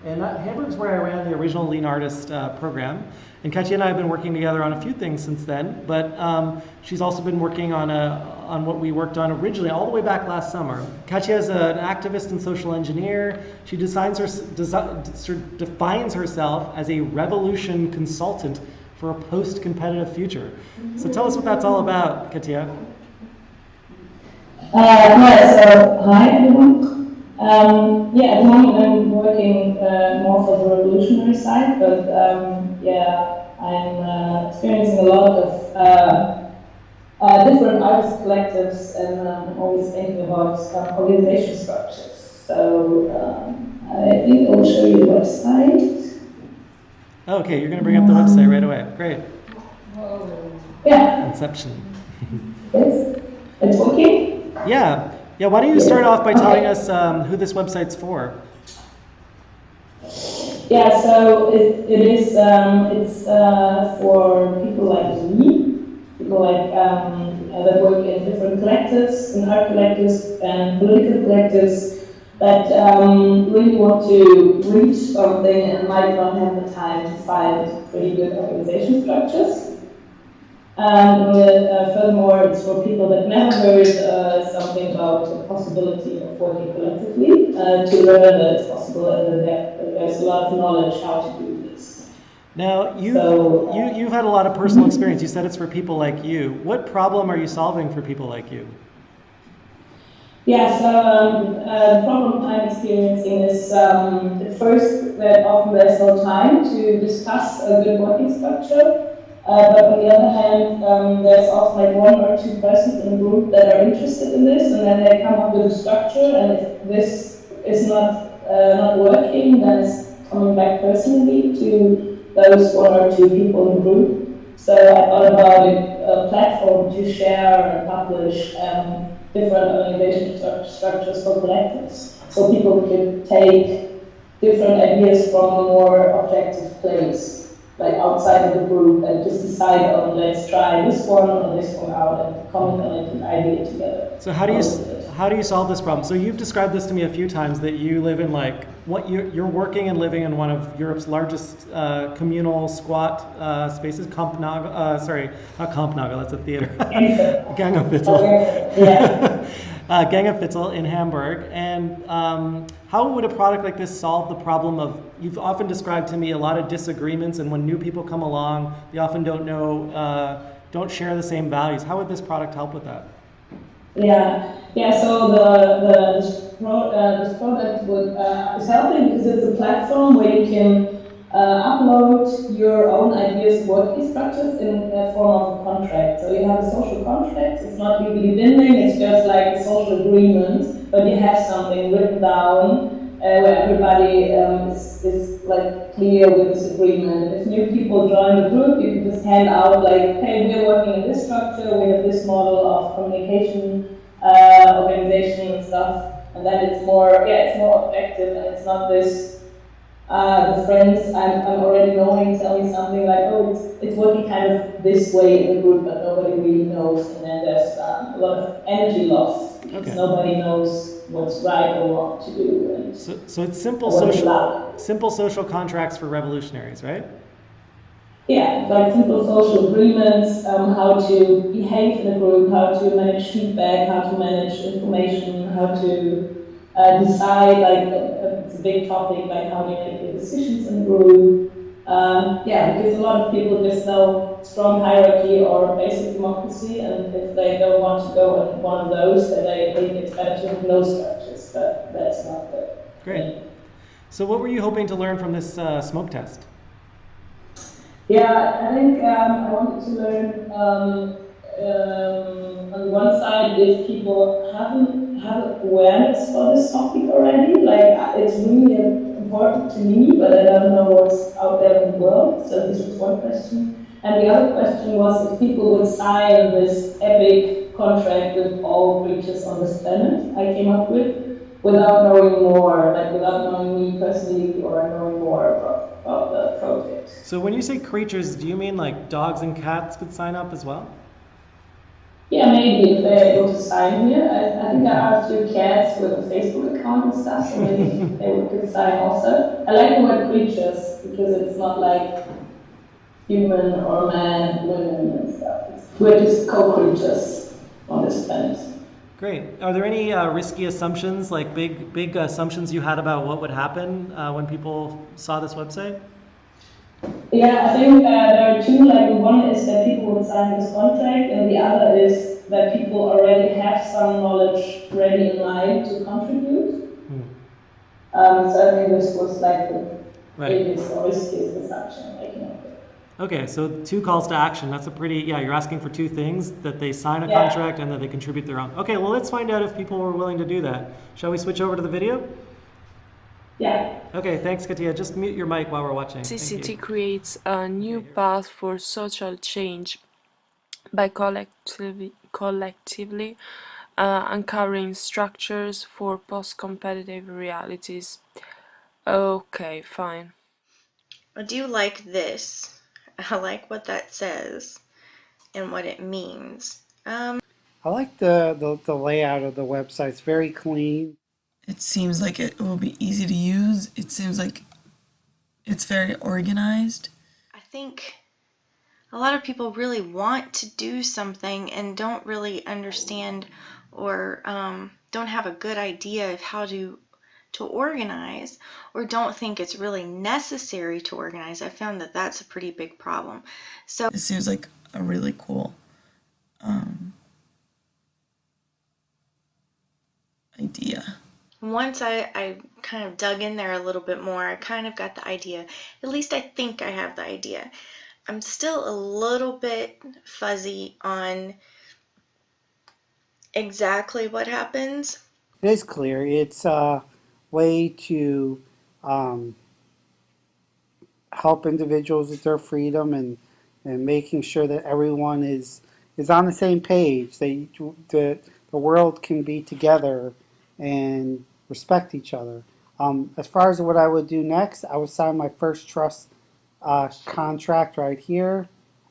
B: And Hamburg's where I ran the original Lean Artist program. And Kathia and I have been working together on a few things since then, but she's also been working on what we worked on originally all the way back last summer. Kathia is an activist and social engineer. She defines herself as a revolution consultant for a post-competitive future. So tell us what that's all about, Kathia.
M: Hi everyone. At the moment I'm working more for the revolutionary side, but I'm experiencing a lot of different artist collectives, and I'm always thinking about organization structures. So I think I will show you the website.
B: Okay, you're going to bring up the website right away. Great.
M: Yeah.
B: Inception.
M: Yes. It's working?
B: Yeah. Yeah, why don't you start off by telling us who this website's for?
M: Yeah, so it's for people like me, people like that work in different collectives, in art collectives and political collectives that really want to reach something and might not have the time to find pretty good organization structures. Furthermore, it's for people that never heard something about the possibility of working collectively, to learn that it's possible and that there's a lot of knowledge how to do this.
B: Now, you've had a lot of personal experience. You said it's for people like you. What problem are you solving for people like you?
M: Yeah, so the problem I'm experiencing is at first that often there's no time to discuss a good working structure. But on the other hand, there's also like one or two persons in a group that are interested in this, and then they come up with a structure, and if this is not working, then it's coming back personally to those one or two people in the group. So I thought about a platform to share and publish different organization structures for collectives, so people could take different ideas from a more objective place, like outside of the group, and just decide on, let's try this one or this one out and comment on it and idea it together.
B: So how do you solve this problem? So you've described this to me a few times, that you live in you're working and living in one of Europe's largest communal squat spaces, not Kampnagel, that's a theater. Gang of Viertel. Gang of Viertel in Hamburg. And how would a product like this solve the problem of, you've often described to me a lot of disagreements, and when new people come along, they often don't share the same values. How would this product help with that?
M: So this product is helping because it's a platform where you can upload your own ideas, working structures in a form of a contract. So you have a social contract. It's not legally binding. It's just like a social agreement, but you have something written down where everybody is like clear with this agreement. And if new people join the group, you can just hand out like, hey, we're working in this structure. We have this model of communication, organization and stuff. And then it's more objective, and it's not this. The friends I'm already knowing tell me something like, oh, it's working kind of this way in the group, but nobody really knows, and then there's a lot of energy lost because nobody knows what's right or wrong to do. And
B: so it's simple social contracts for revolutionaries, right?
M: Yeah, like simple social agreements, how to behave in a group, how to manage feedback, how to manage information, how to decide, like it's a big topic, like how do you make the decisions in the group. Because a lot of people just know strong hierarchy or basic democracy, and if they don't want to go in one of those, then they think it's better to have no structures, but that's not the
B: Great. So what were you hoping to learn from this smoke test?
M: I think I wanted to learn on one side if people have awareness for this topic already. Like it's really important to me, but I don't know what's out there in the world. So this was one question. And the other question was if people would sign this epic contract with all creatures on this planet I came up with, without knowing more, like without knowing me personally or knowing more about the project.
B: So when you say creatures, do you mean like dogs and cats could sign up as well?
M: Yeah, maybe if they're able to sign here. I think there are a few cats with a Facebook account and stuff, so maybe they could sign also. I like the word creatures because it's not like human or man, women and stuff. We're just co-creatures on this planet.
B: Great. Are there any risky assumptions, like big assumptions you had about what would happen when people saw this website?
M: Yeah, I think there are two. Like one is that people would sign this contract, and the other is that people already have some knowledge ready in mind to contribute. So I think this was like the biggest or riskiest assumption I'm making up there.
B: Okay, so 2 calls to action. That's a pretty, you're asking for 2 things, that they sign a contract and that they contribute their own. Okay, well, let's find out if people were willing to do that. Shall we switch over to the video?
M: Yeah.
B: Okay, thanks, Kathia. Just mute your mic while we're watching.
N: City creates a new path for social change by collectively uncovering structures for post-competitive realities. Okay, fine.
O: I do like this. I like what that says and what it means.
P: I like the layout of the website. It's very clean.
Q: It seems like it will be easy to use. It seems like it's very organized.
O: I think a lot of people really want to do something and don't really understand or don't have a good idea of how to organize, or don't think it's really necessary to organize. I found that that's a pretty big problem. So
Q: it seems like a really cool idea.
O: Once I kind of dug in there a little bit more, I kind of got the idea. At least I think I have the idea. I'm still a little bit fuzzy on exactly what happens.
P: It is clear. It's a way to help individuals with their freedom and making sure that everyone is on the same page. The world can be together and respect each other. As far as what I would do next, I would sign my first trust contract right here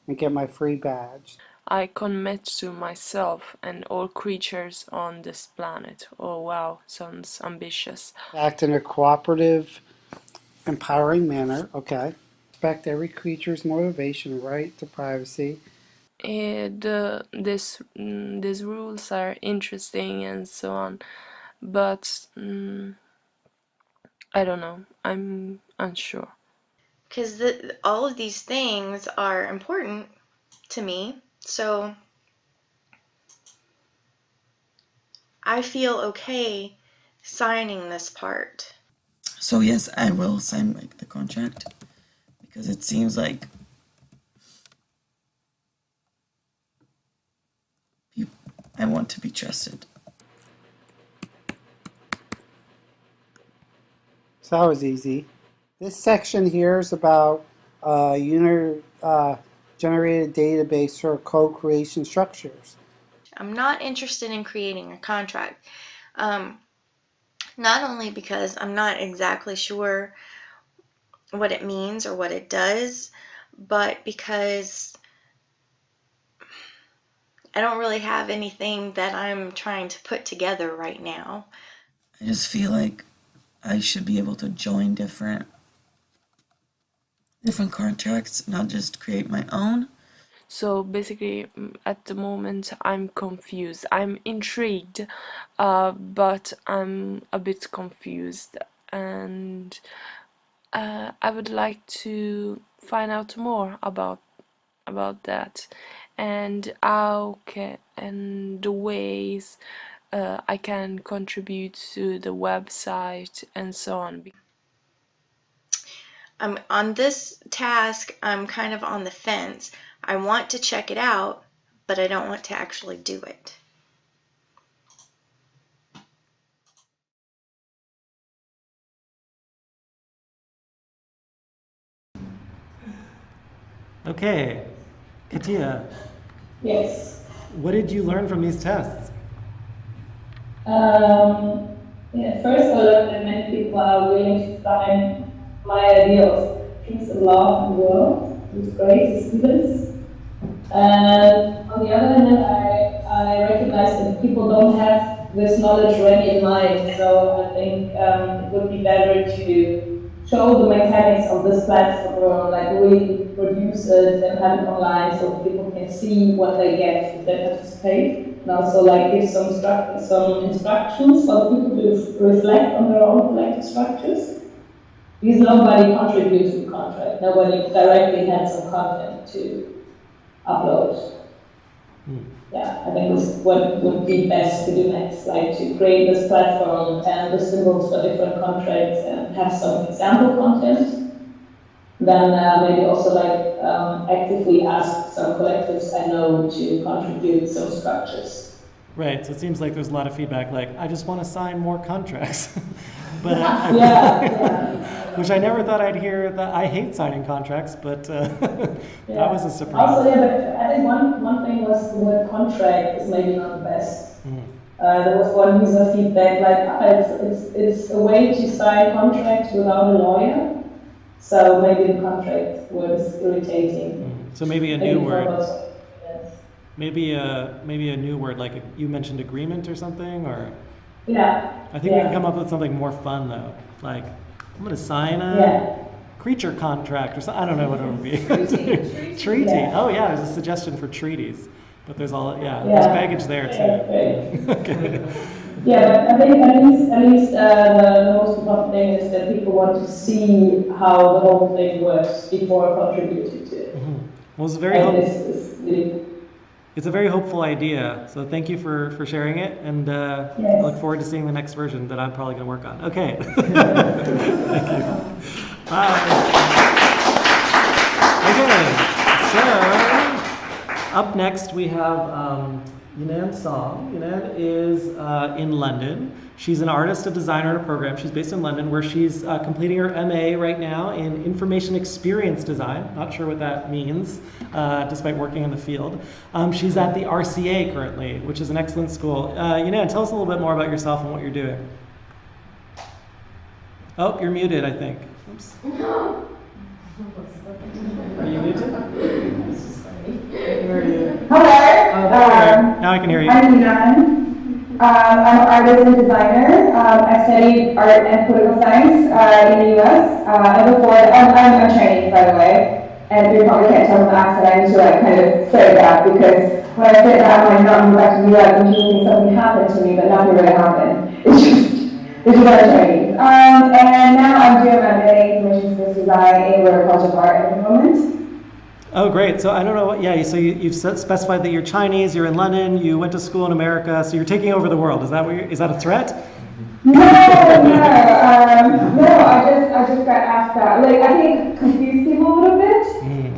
P: and get my free badge.
N: I commit to myself and all creatures on this planet. Oh wow, sounds ambitious.
P: Act in a cooperative, empowering manner. Okay. Respect every creature's motivation, right to privacy.
N: These rules are interesting and so on, but I don't know. I'm unsure.
O: Because all of these things are important to me, so I feel okay signing this part.
Q: So yes, I will sign the contract because it seems like I want to be trusted.
P: So that was easy. This section here is about user-generated database for co-creation structures.
O: I'm not interested in creating a contract. Not only because I'm not exactly sure what it means or what it does, but because I don't really have anything that I'm trying to put together right now.
Q: I just feel like I should be able to join different contracts, not just create my own.
N: So basically, at the moment, I'm confused. I'm intrigued, but I'm a bit confused, and I would like to find out more about that, and and the ways I can contribute to the website and so on.
O: On this task, I'm kind of on the fence. I want to check it out, but I don't want to actually do it.
B: Okay, Kathia.
M: Yes.
B: What did you learn from these tests?
M: First I learned that many people are willing to find my idea of peace and love in the world. It's great to see this. And on the other hand, I I recognize that people don't have this knowledge ready in mind, so I think it would be better to show the mechanics of this platform, like really produce it and have it online so people can see what they get if they participate. And also like give some instructions for people to reflect on their own collective structures. Because nobody contributes to the contract. Nobody directly had some content to upload. Yeah, I think this is what would be best to do next, like to create this platform and the symbols for different contracts and have some example content. Then maybe also like actively ask some collectives I know to contribute some structures.
B: Right, so it seems like there's a lot of feedback like, I just want to sign more contracts. But which I never thought I'd hear. That I hate signing contracts, but that was a surprise.
M: Also, but I think one thing was the word contract is maybe not the best. There was one user feedback like it's a way to sign contracts without a lawyer. So maybe the contract word is irritating.
B: So maybe a new word. Maybe a new word like you mentioned agreement or something, or.
M: Yeah.
B: I think we can come up with something more fun though. Like, I'm going to sign a creature contract or something. I don't know what it would be. Treaty. Yeah. Oh yeah, there's a suggestion for treaties. But there's there's baggage there too. Okay.
M: Yeah, but I think at least the most important thing is that people want to see how the whole thing works before contributing to it.
B: Well, it's very it's a very hopeful idea, so thank you for sharing it, and I look forward to seeing the next version that I'm probably going to work on. Okay. Thank you. Bye. Okay, so up next we have Yinan Song. Yinan is in London. She's an artist, a designer, and a program. She's based in London, where she's completing her MA right now in information experience design. Not sure what that means, despite working in the field. She's at the RCA currently, which is an excellent school. Yinan, tell us a little bit more about yourself and what you're doing. Oh, you're muted, I think. Oops. Are you muted? Where are you?
R: Hello.
B: Now I can hear you.
R: I'm Yinan. I'm an artist and designer. I studied art and political science in the US. And before, I'm Chinese, by the way. And you probably can't tell from the accent. I need to like kind of say that because when I say that, I might not move back to the US and people think something happened to me, but nothing really happened. It's just I'm Chinese. And now I'm doing my MA in information systems design in horticulture art at the moment.
B: Oh, great. So I don't know what, so you've specified that you're Chinese, you're in London, you went to school in America, so you're taking over the world. Is that is that a threat?
R: No, I just got asked that. Like, I think it confused people a little bit.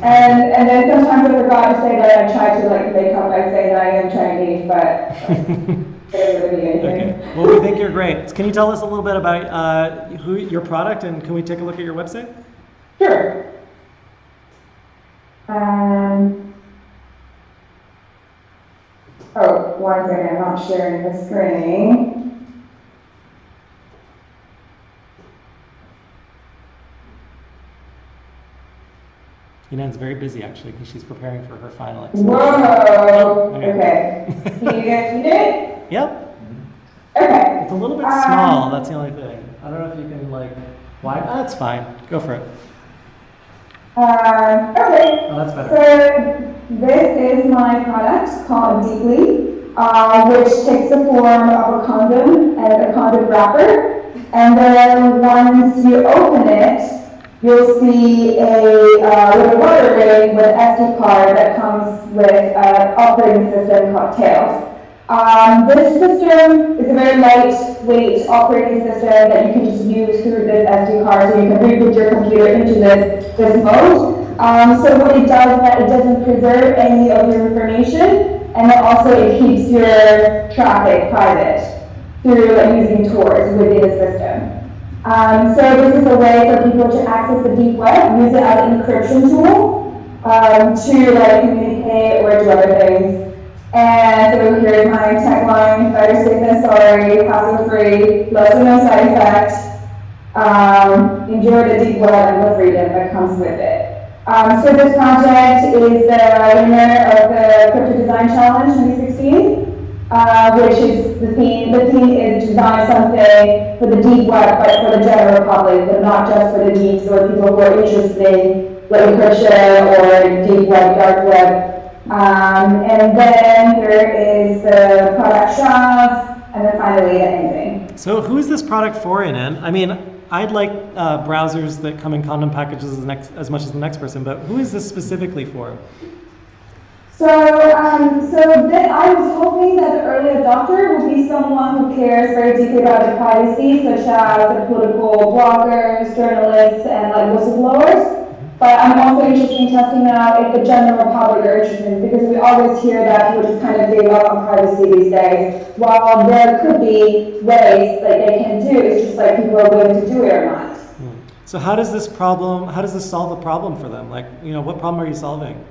R: And then sometimes I forgot to say that I tried to like make up by saying that I am Chinese, but it doesn't really anything.
B: Okay. Well, we think you're great. Can you tell us a little bit about your product, and can we take a look at your website?
R: Sure. Oh, one second, I'm not sharing the screen.
B: Yinan's very busy actually because she's preparing for her final exam.
R: Whoa! Okay. Can you guys see it?
B: Yep.
R: Okay.
B: It's a little bit small, that's the only thing. I don't know if you can like widen. That's fine. Go for it.
R: Okay.
B: Oh, that's better.
R: So this is my product called Deeply, which takes the form of a condom and a condom wrapper. And then once you open it, you'll see a little rubber ring with an SD card that comes with an operating system called Tails. This system is a very lightweight operating system that you can just use through this SD card, so you can reboot your computer into this mode. So what it does is that it doesn't preserve any of your information, and then also it keeps your traffic private through using Tor within the system. So this is a way for people to access the deep web, use it as an encryption tool to communicate or do other things. And so here's my tagline: better safe than sorry, hassle-free, less or no side effects. Enjoy the deep web and the freedom that comes with it. So this project is the winner of the Crypto Design Challenge 2016. which is the theme. The theme is to design something for the deep web, but for the general public, but not just for the geeks or people who are interested in like encryption or deep web, dark web. And then there is the product shops, and then finally the ending.
B: So who is this product for, Yinan? I mean, I'd like browsers that come in condom packages as much as the next person, but who is this specifically for?
R: So I was hoping that the early adopter would be someone who cares very deeply about the privacy, such as the political bloggers, journalists, and like whistleblowers. But I'm also interested in testing out if the general public are interested, because we always hear that people just kind of give up on privacy these days. While there could be ways that they can do, it's just like people are willing to do it or not.
B: So how does this solve a problem for them? Like, you know, what problem are you solving?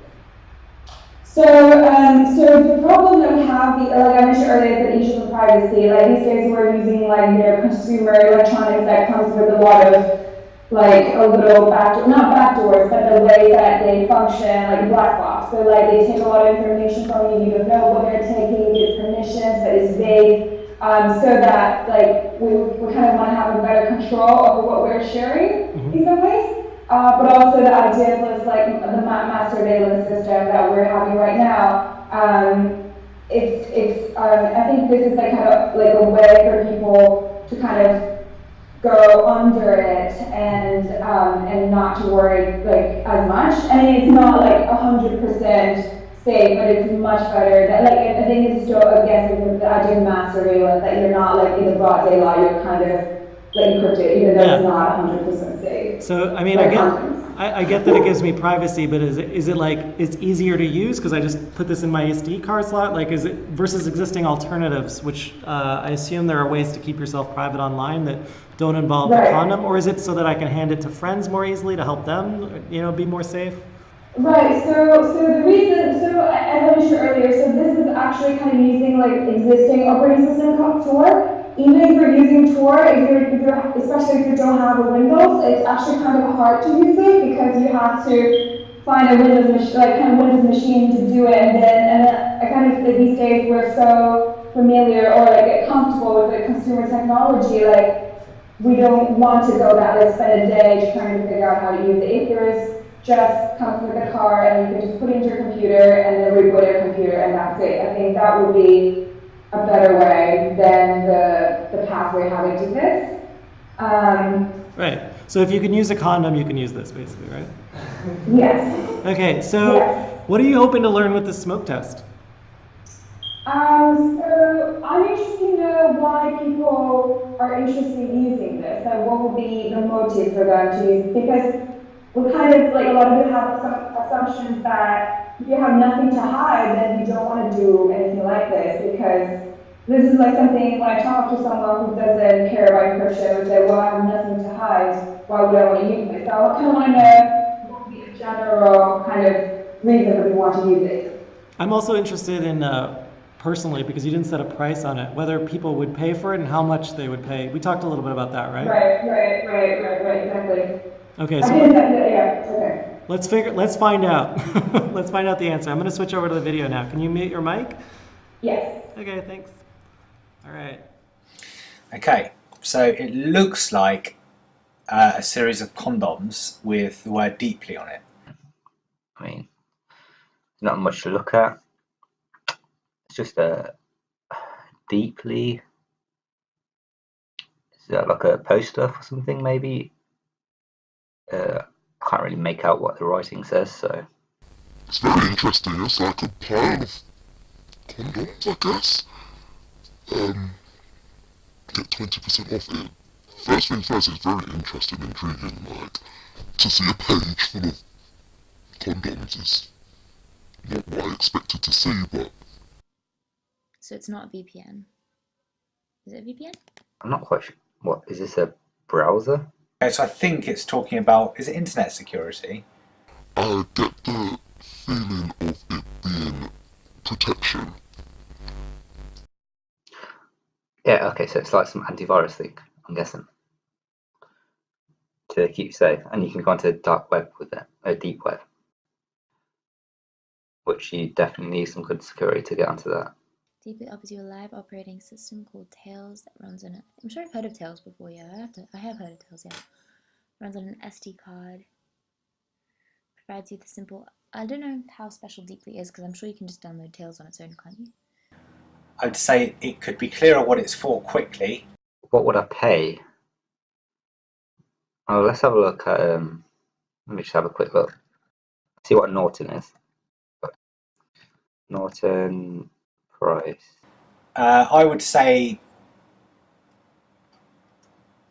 R: So the problem that we have, like I mentioned earlier, is the issue of privacy. Like these days we're using like consumer electronics that comes with a lot of like a little not backdoors, but the way that they function, like a black box. So like they take a lot of information from you, you don't know what they're taking, you get permissions, but it's vague. So that like we kind of want to have a better control over what we're sharing in some ways. But also the idea was like the mass surveillance system that we're having right now. I think this is like kind of like a way for people to kind of go under it and not to worry like as much. I mean, it's not like 100% safe, but it's much better. That like I think it's still against the idea of mass surveillance, that you're not like in the broad daylight, you're kind of like encrypted, even though it's not 100% safe.
B: So I mean, I get that it gives me privacy, but is it like it's easier to use because I just put this in my SD card slot? Like, is it versus existing alternatives, which I assume there are ways to keep yourself private online that don't involve the condom, or is it so that I can hand it to friends more easily to help them, you know, be more safe?
R: Right. So the reason, as I mentioned earlier, so this is actually kind of using like existing operating system called Tor. Even if you're using Tor, especially if you don't have a Windows, it's actually kind of hard to use it because you have to find a Windows machine to do it, and then I kind of like these days we're so familiar or like get comfortable with like consumer technology, like we don't want to go that, like spend a day trying to figure out how to use it. If there is just comes with a car and you can just put it into your computer and then reboot your computer and that's it. I think that would be a better way than the path we're having to this.
B: Right. So if you can use a condom, you can use this, basically, right?
R: Yes.
B: Okay. So what are you hoping to learn with this smoke test?
R: So I'm interested to know why people are interested in using this. Like, what would be the motive for them to use it? Because we kind of, like, a lot of people have some assumptions that if you have nothing to hide, then you don't want to do anything like this, because this is like something, when I talk to someone who doesn't care about encryption, they say, well, I have nothing to hide, why would I want to use it? So I kind of want to know what would be a general kind of reason that we want to use it.
B: I'm also interested in, personally, because you didn't set a price on it, whether people would pay for it and how much they would pay. We talked a little bit about that, right?
R: Right, exactly.
B: Okay, so let's find out. Let's find out the answer. I'm going to switch over to the video now. Can you mute your mic?
R: Yes.
B: Okay, thanks. All right.
S: Okay, so it looks like a series of condoms with the word deeply on it.
T: I mean, not much to look at. It's just a deeply. Is that like a poster for something, maybe? I can't really make out what the writing says, so.
U: It's very interesting. It's like a pile of condoms, I guess. Get 20% off it. First thing first, it's very interesting, intriguing. Like, to see a page full of condoms is not what I expected to see, but.
V: So it's not a VPN. Is it a VPN?
T: I'm not quite sure. What, is this a browser?
S: Okay, so I think it's talking about, is it internet security?
U: I get the feeling of it being protection.
T: Yeah, okay, so it's like some antivirus thing, I'm guessing. To keep you safe. And you can go onto dark web with it, deep web. Which you definitely need some good security to get onto that.
V: Deeply offers you a live operating system called Tails that runs on I'm sure I've heard of Tails before, yeah. I have heard of Tails, yeah. Runs on an SD card. Provides you the simple... I don't know how special Deeply is, because I'm sure you can just download Tails on its own, can't you?
S: I'd say it could be clearer what it's for quickly.
T: What would I pay? Oh, let's have a look at, let me just have a quick look. See what Norton is. Norton price.
S: I would say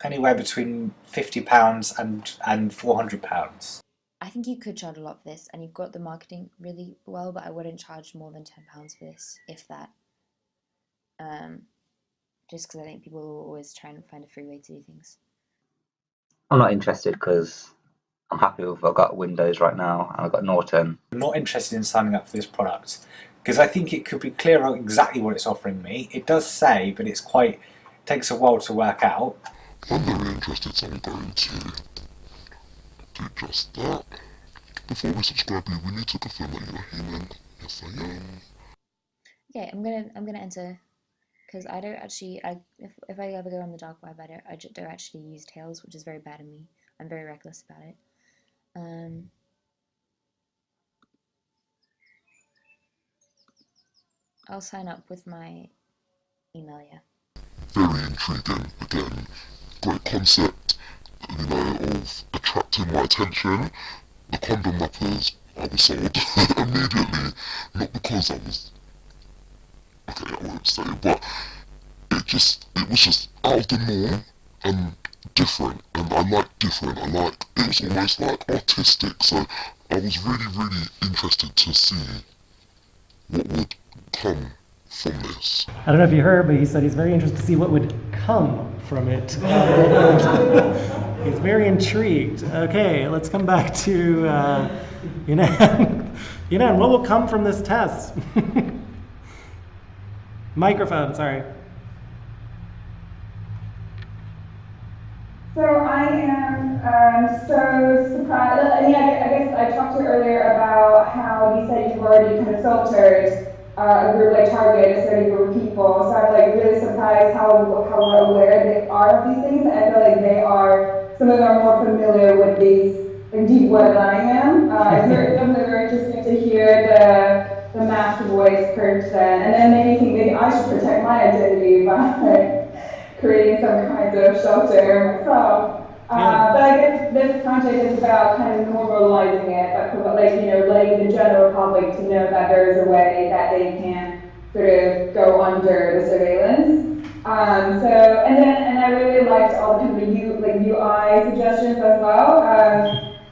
S: anywhere between £50 and £400.
V: I think you could charge a lot for this, and you've got the marketing really well, but I wouldn't charge more than £10 for this, if that. Just because I think people will always try and find a free way to do things.
T: I'm not interested because I'm happy with I've got Windows right now and I've got Norton.
S: I'm not interested in signing up for this product because I think it could be clearer exactly what it's offering me. It does say, but it takes a while to work out.
U: I'm very interested, so I'm going to do just that. Before we subscribe you, we need to confirm that you're human. Yes, I am.
V: Okay, I'm gonna enter, because I don't actually, if I ever go on the dark web, I don't actually use Tails, which is very bad of me. I'm very reckless about it. I'll sign up with my email, yeah.
U: Very intriguing. Again, great concept, you know, of attracting my attention. The condom wrappers, I was sold immediately, not because I was, okay, I won't say, but it was just out of the norm and different, and I like different. It was almost like artistic, so I was really, really interested to see what would come from this.
B: I don't know if you heard, but he said he's very interested to see what would come from it. He's very intrigued. Okay, let's come back to Yinan. Yinan, what will come from this test? Microphone, sorry.
R: So I am so surprised. Yeah, I guess I talked to you earlier about how you said you've already kind of filtered a group, like target a certain group of people. So I'm like really surprised how aware they are of these things. And I feel like some of them are more familiar with these deep web than I am. It's definitely very interesting to hear the master voice person, and then made me think maybe I should protect my identity by creating some kind of shelter myself. But I guess this project is about kind of normalizing it, but like, you know, letting the general public to know that there is a way that they can sort of go under the surveillance. And I really liked all the kind of UI suggestions as well.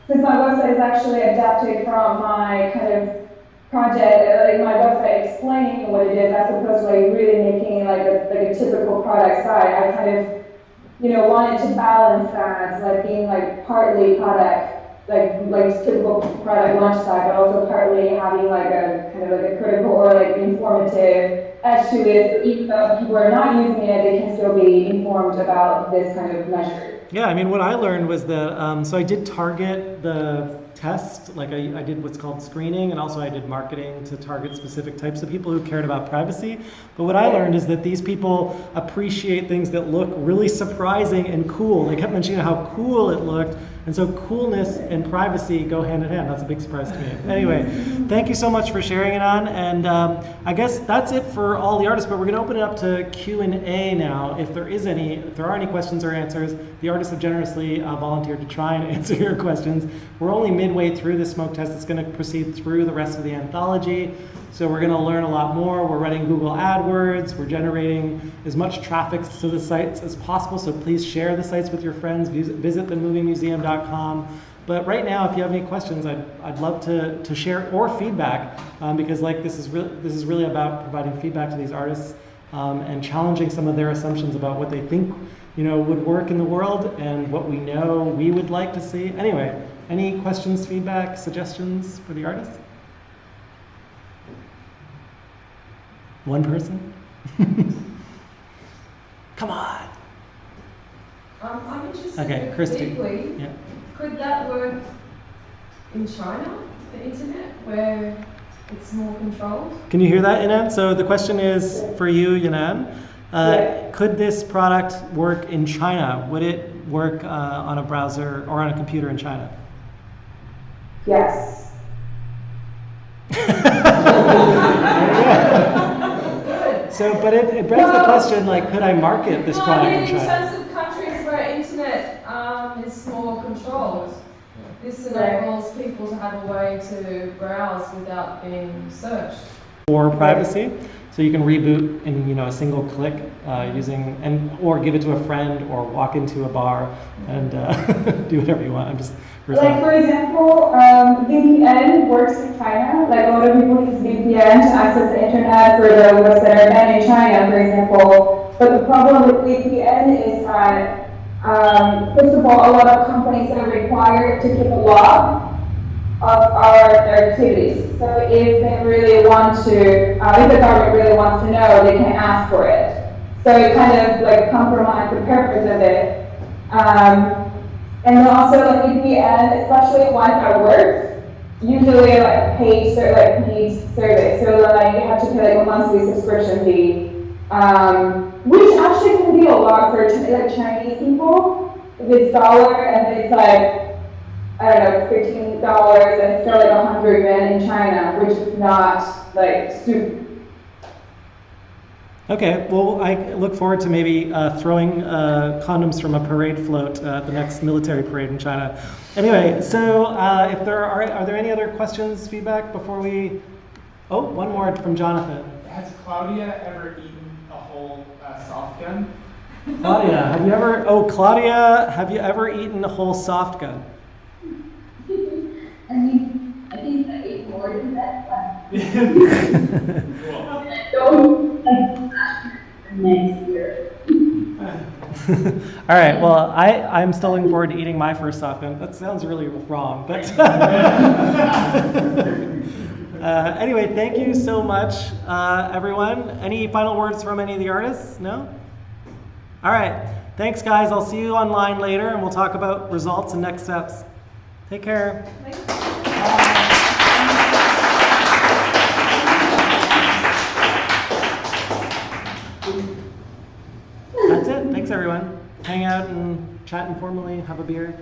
R: Since my website is actually adapted from my kind of project, like my website explaining what it is, as opposed to like really making like a typical product site. I kind of, you know, wanted to balance that, like being like partly product, like typical product launch site, but also partly having like a kind of like a critical or like informative edge to it. So even though people are not using it, they can still be informed about this kind of measure.
B: Yeah, I mean, what I learned was that, so I did target the test, like I did what's called screening, and also I did marketing to target specific types of people who cared about privacy. But what I learned is that these people appreciate things that look really surprising and cool. They kept mentioning how cool it looked, and so coolness and privacy go hand in hand. That's a big surprise to me. Anyway, thank you so much for sharing it on, and I guess that's it for all the artists, but we're gonna open it up to Q&A now. If there are any questions or answers, the artists have generously volunteered to try and answer your questions. We're only midway through the smoke test. It's gonna proceed through the rest of the anthology. So we're gonna learn a lot more. We're running Google AdWords. We're generating as much traffic to the sites as possible. So please share the sites with your friends. Visit themoviemuseum.com. But right now, if you have any questions, I'd love to share, or feedback, because like this is really about providing feedback to these artists and challenging some of their assumptions about what they think, you know, would work in the world and what we know we would like to see. Anyway, any questions, feedback, suggestions for the artists? One person? Come on.
C: I'm interested.
B: Okay, Christy.
C: Deeply,
B: yeah.
C: Could that work in China, the internet, where It's more controlled.
B: Can you hear that, Yinan? So the question is for you, Yinan.
R: Yeah.
B: Could this product work in China? Would it work on a browser or on a computer in China?
R: Yes.
B: So, but it begs the question, like, could I market this product in
C: In
B: China?
C: terms of countries where internet is more controlled, this enables people to have a way to browse without being searched.
B: For privacy, so you can reboot in a single click or give it to a friend or walk into a bar and do whatever you want. I'm just
R: like for example, VPN works in China. Like a lot of people use VPN to access the internet for the websites that are banned in China, for example. But the problem with VPN is that first of all, a lot of companies are required to keep a log of their activities. So if they really want to, if the government really wants to know, they can ask for it. So it kind of like compromises the purpose of it. And then also like VPN, especially ones that work, usually like paid service. So like you have to pay like a monthly subscription fee, which actually can be a lot for like Chinese people. If it's dollar and it's like, I don't know, $15 and it's still like 100 yuan in China, which is not like super.
B: Okay, well, I look forward to maybe throwing condoms from a parade float at the next military parade in China. Anyway, so if there are there any other questions, feedback before we? Oh, one more from Jonathan.
E: Has Claudia ever eaten a whole soft gun?
B: Claudia, have you ever? Oh, Claudia, have you ever eaten a whole soft gun?
H: I think I ate more than that one. So, next year.
B: All right, well, I'm still looking forward to eating my first soft gun. That sounds really wrong, but anyway, thank you so much, everyone. Any final words from any of the artists? No? All right, thanks, guys. I'll see you online later, and we'll talk about results and next steps. Take care. That's it. Thanks, everyone. Hang out and chat informally, have a beer.